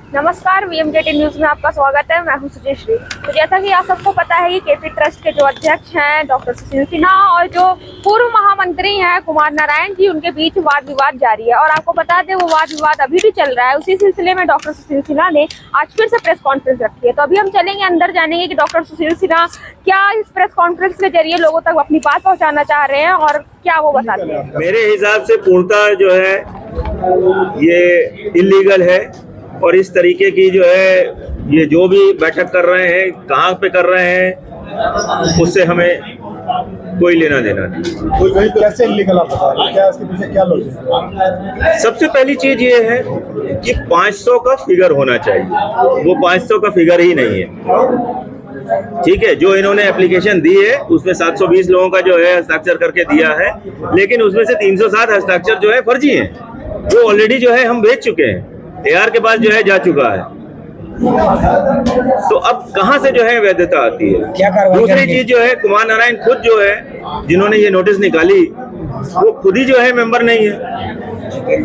नमस्कार, वीएमजेटी न्यूज में आपका स्वागत है। मैं हूं सुजेश्री। तो जैसा कि आप सबको पता है कि केपी ट्रस्ट के जो अध्यक्ष हैं डॉक्टर सुशील सिन्हा और जो पूर्व महामंत्री हैं कुमार नारायण जी, उनके बीच वाद विवाद जारी है। और आपको बता दें वो वाद विवाद अभी भी चल रहा है। उसी सिलसिले में डॉक्टर सुशील सिन्हा ने आज फिर से प्रेस कॉन्फ्रेंस रखी है। तो अभी हम चलेंगे अंदर, जानेंगे कि डॉक्टर सुशील सिन्हा क्या इस प्रेस कॉन्फ्रेंस के जरिए लोगों तक अपनी बात पहुँचाना चाह रहे हैं और क्या वो बताते हैं। मेरे हिसाब से पूर्णतः जो है ये इलीगल है और इस तरीके की जो है ये जो भी बैठक कर रहे हैं, कहाँ पे कर रहे हैं, उससे हमें कोई लेना देना नहीं। कोई कैसे इलीगल आप बता रहे हैं? क्या इसके पीछे क्या लॉजिक है? सबसे पहली चीज ये है कि 500 का फिगर होना चाहिए। वो 500 का फिगर ही नहीं है। ठीक है, जो इन्होंने एप्लीकेशन दी है उसमें 720 लोगों का जो है हस्ताक्षर करके दिया है, लेकिन उसमें से 307 हस्ताक्षर जो है फर्जी हैं। वो ऑलरेडी जो है हम भेज चुके हैं, AR के पास जो है जा चुका है। तो अब कहां से जो है वैधता आती है? क्या कार्रवाई दूसरी करेंगे? चीज जो है कुमार नारायण खुद जो है जिन्होंने ये नोटिस निकाली वो खुद ही जो है मेंबर नहीं है।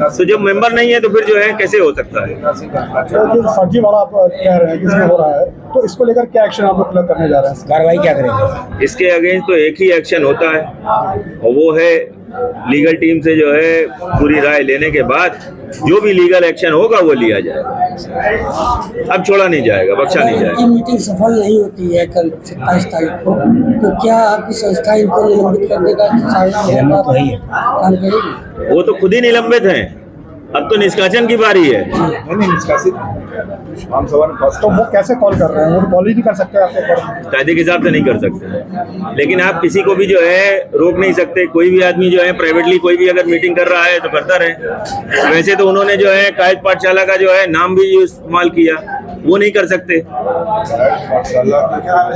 तो जब मेंबर नहीं है तो फिर जो है कैसे हो सकता है? जो फर्जी वाला आप कह रहे हैं कि इसमें हो रहा है, तो इसको लेकर क्या एक्शन आप लोग करने जा रहे हैं? कार्रवाई क्या करेंगे? इसके अगेंस्ट तो एक ही एक्शन होता है और वो है लीगल टीम से जो है पूरी राय लेने के बाद जो भी लीगल एक्शन होगा वो लिया जाएगा। अब छोड़ा नहीं जाएगा, बख्शा नहीं जाएगा। मीटिंग सफल नहीं होती है कल 27 तारीख को, तो क्या आपकी संस्था इनको निलंबित करने का काम करेगी? वो तो खुद ही निलंबित हैं। अब तो निष्कासन की बारी है। नहीं निष्कासित तो वो कैसे कॉल कर रहे हैं? वो कॉल ही नहीं कर सकते आपके पर? कायदे के हिसाब से नहीं कर सकते, लेकिन आप किसी को भी जो है रोक नहीं सकते। कोई भी आदमी जो है प्राइवेटली कोई भी अगर मीटिंग कर रहा है तो करता रहे। वैसे तो उन्होंने जो है कायद पाठशाला का जो है नाम भी इस्तेमाल किया, वो नहीं कर सकते। तो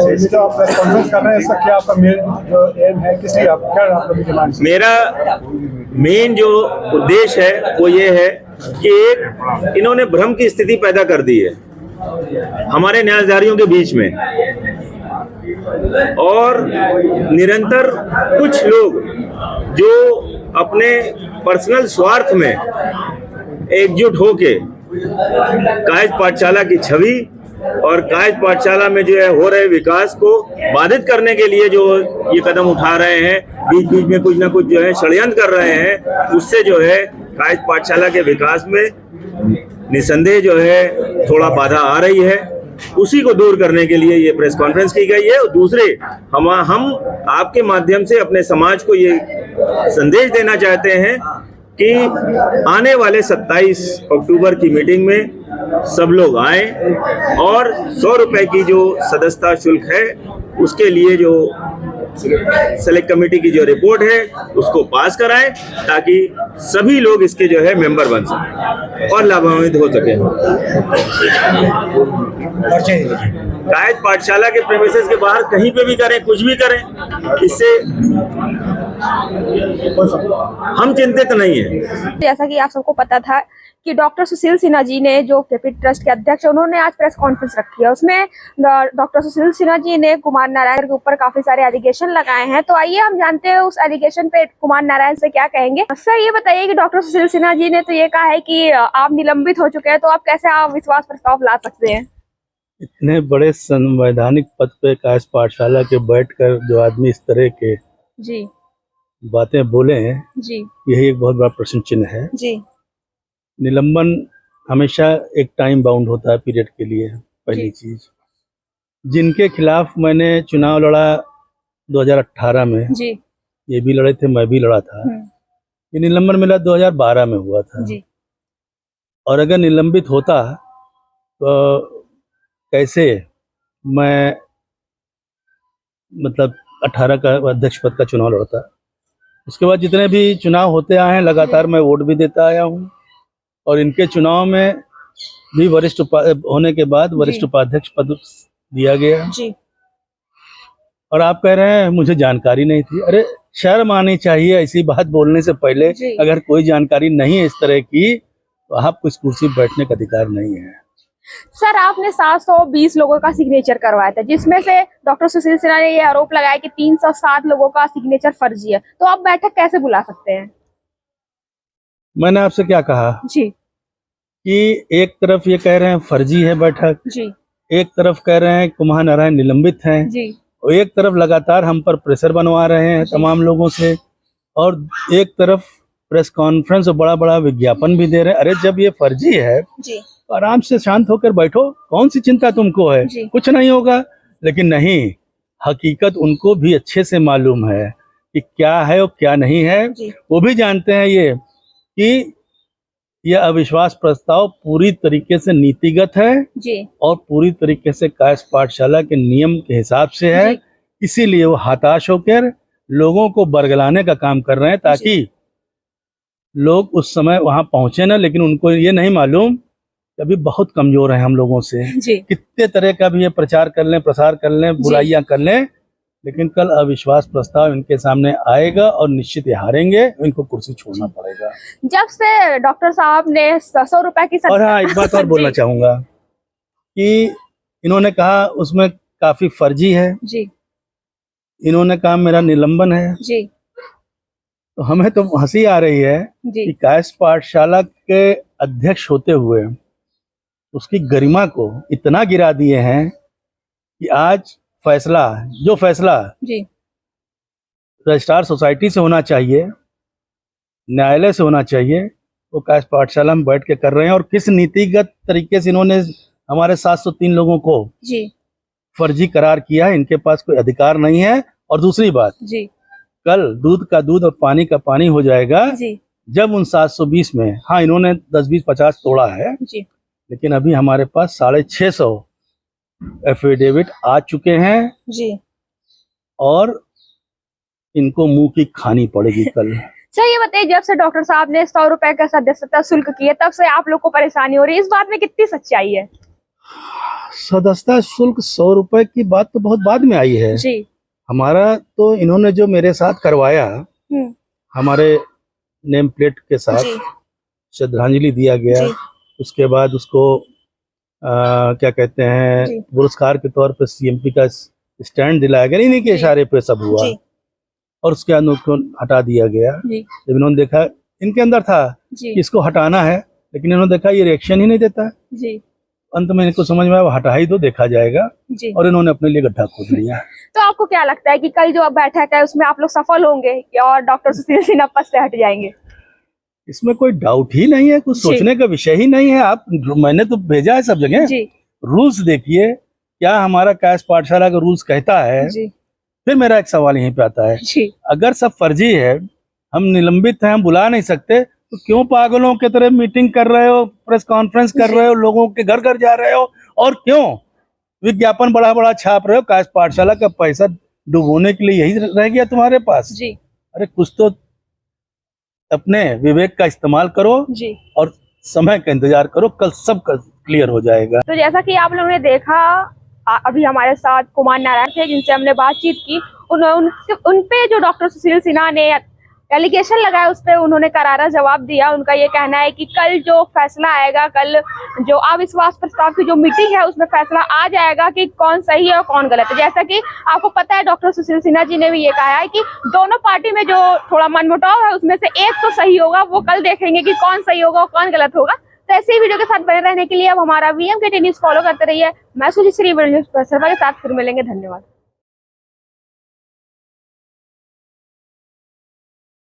ये जो आप प्रेस कॉन्फ्रेंस कर रहे हैं, इसका क्या आपका मेन जो एम है, किस लिए आप क्या आप लोग डिमांड? मेरा मेन जो उद्देश्य है वो ये है कि एक इन्होंने भ्रम की स्थिति पैदा कर दी है हमारे न्यायधारियों के बीच में, और निरंतर कुछ लोग जो अपने पर्सनल स्वार्थ में एकजुट होके कायज पाठशाला की छवि और कायज पाठशाला में जो है हो रहे विकास को बाधित करने के लिए जो ये कदम उठा रहे हैं, बीच बीच में कुछ ना कुछ जो है षड्यंत्र कर रहे हैं, उससे जो है कायज पाठशाला के विकास में निसंदेह जो है थोड़ा बाधा आ रही है। उसी को दूर करने के लिए ये प्रेस कॉन्फ्रेंस की गई है। और दूसरे हम आपके माध्यम से अपने समाज को ये संदेश देना चाहते हैं कि आने वाले 27 अक्टूबर की मीटिंग में सब लोग आएं और 100 रुपए की जो सदस्यता शुल्क है उसके लिए जो सेलेक्ट कमेटी की जो रिपोर्ट है उसको पास कराएं, ताकि सभी लोग इसके जो है मेंबर बन सकें और लाभान्वित हो सकें। कायज पाठशाला के प्रेमिसेस के बाहर कहीं पे भी करें, कुछ भी करें, इससे हम चिंतित नहीं है। जैसा कि आप सबको पता था कि डॉक्टर सुशील सिन्हा जी ने, जो केपी ट्रस्ट के अध्यक्ष, उन्होंने आज प्रेस कॉन्फ्रेंस रखी है। उसमें डॉक्टर सुशील सिन्हा जी ने कुमार नारायण के ऊपर काफी सारे एलिगेशन लगाए हैं। तो आइए हम जानते हैं उस एलिगेशन पे कुमार नारायण से क्या कहेंगे। सर ये बताइए कि डॉक्टर सुशील सिन्हा जी ने तो ये कहा है कि आप निलंबित हो चुके हैं, तो आप कैसे विश्वास प्रस्ताव ला सकते हैं? इतने बड़े संवैधानिक पद पे कायज पाठशाला के बैठकर जो आदमी इस तरह के जी बातें बोले हैं, जी यही एक बहुत बड़ा प्रश्न चिन्ह है। जी निलंबन हमेशा एक टाइम बाउंड होता है, पीरियड के लिए। पहली चीज, जिनके खिलाफ मैंने चुनाव लड़ा 2018 में, जी ये भी लड़े थे, मैं भी लड़ा था। ये निलंबन मेरा 2012 में हुआ था। जी और अगर निलंबित होता तो कैसे मैं मतलब 18 का अध्यक्ष पद का चुनाव लड़ता। उसके बाद जितने भी चुनाव होते आए हैं लगातार मैं वोट भी देता आया हूँ, और इनके चुनाव में भी वरिष्ठ होने के बाद वरिष्ठ उपाध्यक्ष पद दिया गया। जी और आप कह रहे हैं मुझे जानकारी नहीं थी। अरे शर्म आनी चाहिए ऐसी बात बोलने से पहले। अगर कोई जानकारी नहीं है इस तरह की तो आपको इस कुर्सी पर बैठने का अधिकार नहीं है। सर आपने 720 लोगों का सिग्नेचर करवाया था, जिसमें से डॉक्टर सुशील सिन्हा ने ये आरोप लगाया कि 307 लोगों का सिग्नेचर फर्जी है। तो आप बैठक कैसे बुला सकते हैं? मैंने आपसे क्या कहा जी कि एक तरफ ये कह रहे हैं फर्जी है बैठक, जी एक तरफ कह रहे हैं कुमार नारायण निलंबित हैं, जी और एक तरफ लगातार हम पर प्रेशर बनवा रहे हैं तमाम लोगों से, और एक तरफ प्रेस कॉन्फ्रेंस और बड़ा बड़ा विज्ञापन भी दे रहे हैं। अरे जब ये फर्जी है जी तो आराम से शांत होकर बैठो, कौन सी चिंता तुमको है, जी। कुछ नहीं होगा। लेकिन नहीं, हकीकत उनको भी अच्छे से मालूम है कि क्या है और क्या नहीं है। जी वो भी जानते हैं ये कि यह अविश्वास प्रस्ताव पूरी तरीके से नीतिगत है जी और पूरी तरीके से कायस्थ पाठशाला के नियम के हिसाब से है। जी। इसीलिए वो हताश होकर लोगों को बरगलाने का काम कर रहे हैं, ताकि लोग उस समय वहां पहुंचे ना। लेकिन उनको ये नहीं मालूम कि अभी बहुत कमजोर हैं हम लोगों से। जी कितने तरह का भी ये प्रचार कर लें, प्रसार कर लें, बुराइयां कर लें, लेकिन कल अविश्वास प्रस्ताव इनके सामने आएगा और निश्चित ये हारेंगे, इनको कुर्सी छोड़ना पड़ेगा। जब से डॉक्टर साहब ने 100 रुपए की और हाँ, एक बात और बोलना चाहूंगा कि इन्होंने कहा उसमें काफी फर्जी है, जी इन्होंने कहा मेरा निलंबन है। जी तो हमें तो हंसी आ रही है जी कि कायस्थ पाठशाला के अध्यक्ष होते हुए उसकी गरिमा को इतना गिरा दिए हैं कि आज जो फैसला जी रजिस्ट्रार सोसाइटी से होना चाहिए, न्यायालय से होना चाहिए, वो कायस्थ पाठशाला में बैठ के कर रहे हैं। और किस नीतिगत तरीके से इन्होंने हमारे 703 लोगों को जी फर्जी करार किया है, इनके पास कोई अधिकार नहीं है। और दूसरी बात, जी कल दूध का दूध और पानी का पानी हो जाएगा जी जब उन 720 में, हाँ इन्होंने 10, 20, 50 तोड़ा है, जी लेकिन अभी हमारे पास 650 एफिडेविट आ चुके हैं जी। और इनको मुंह की खानी पड़ेगी कल। सर ये बताइए, जब से डॉक्टर साहब ने 100 रुपए का सदस्यता शुल्क किया, तब से आप लोग को परेशानी हो रही है, इस बात में कितनी सच्चाई है? सदस्यता शुल्क 100 रुपए की बात तो बहुत बाद में आई है। जी हमारा तो इन्होंने जो मेरे साथ करवाया, हमारे नेम प्लेट के साथ जी श्रद्धांजलि दिया गया, जी उसके बाद उसको क्या कहते जी। हैं, पुरस्कार के तौर पे सीएमपी का स्टैंड दिलाया गया, इन्हीं के इशारे पे सब हुआ, जी और उसके बाद उसको हटा दिया गया। जी जब इन्होंने देखा, इनके अंदर था जी कि इसको हटाना है, लेकिन इन्होंने देखा ये रिएक्शन ही नहीं देता, जी अंत में इनको समझ में आया हटा ही दो, देखा जाएगा, जी। और इन्होंने अपने लिए गड्ढा खोद लिया। तो आपको क्या लगता है कि कल जो अब बैठक है उसमें आप लोग सफल होंगे और डॉक्टर सुशील सिन्हा पद से हट जाएंगे? इसमें कोई डाउट ही नहीं है, कुछ सोचने का विषय ही नहीं है। आप, मैंने तो भेजा है सब जगह, जी रूल्स देखिए क्या हमारा कायस्थ पाठशाला का रूल्स कहता है। जी फिर मेरा एक सवाल यहीं पे आता है, जी अगर सब फर्जी है, हम निलंबित हैं, हम बुला नहीं सकते, तो क्यों पागलों की तरह मीटिंग कर रहे हो, प्रेस कॉन्फ्रेंस कर रहे हो, लोगों के घर घर जा रहे हो, और क्यों विज्ञापन बड़ा बड़ा छाप रहे हो? कायस्थ पाठशाला का पैसा डुबोने के लिए यही रह गया तुम्हारे पास? जी अरे कुछ तो अपने विवेक का इस्तेमाल करो जी। और समय का इंतजार करो, कल सब क्लियर हो जाएगा। तो जैसा कि आप लोगों ने देखा, अभी हमारे साथ कुमार नारायण थे जिनसे हमने बातचीत की। उन पे जो डॉक्टर सुशील सिन्हा ने एलिगेशन लगाया, उस पे उन्होंने करारा जवाब दिया। उनका ये कहना है कि कल जो फैसला आएगा, कल जो अविश्वास प्रस्ताव की जो मीटिंग है उसमें फैसला आ जाएगा कि कौन सही है और कौन गलत है। जैसा कि आपको पता है, डॉक्टर सुशील सिन्हा जी ने भी ये कहा है कि दोनों पार्टी में जो थोड़ा मनमुटाव है उसमें से एक तो सही होगा, वो कल देखेंगे कि कौन सही होगा और कौन गलत होगा। तो ऐसे ही वीडियो के साथ बने रहने के लिए अब हमारा VMKT न्यूज फॉलो करते रहिए। मैं सुश्री के साथ फिर मिलेंगे। धन्यवाद।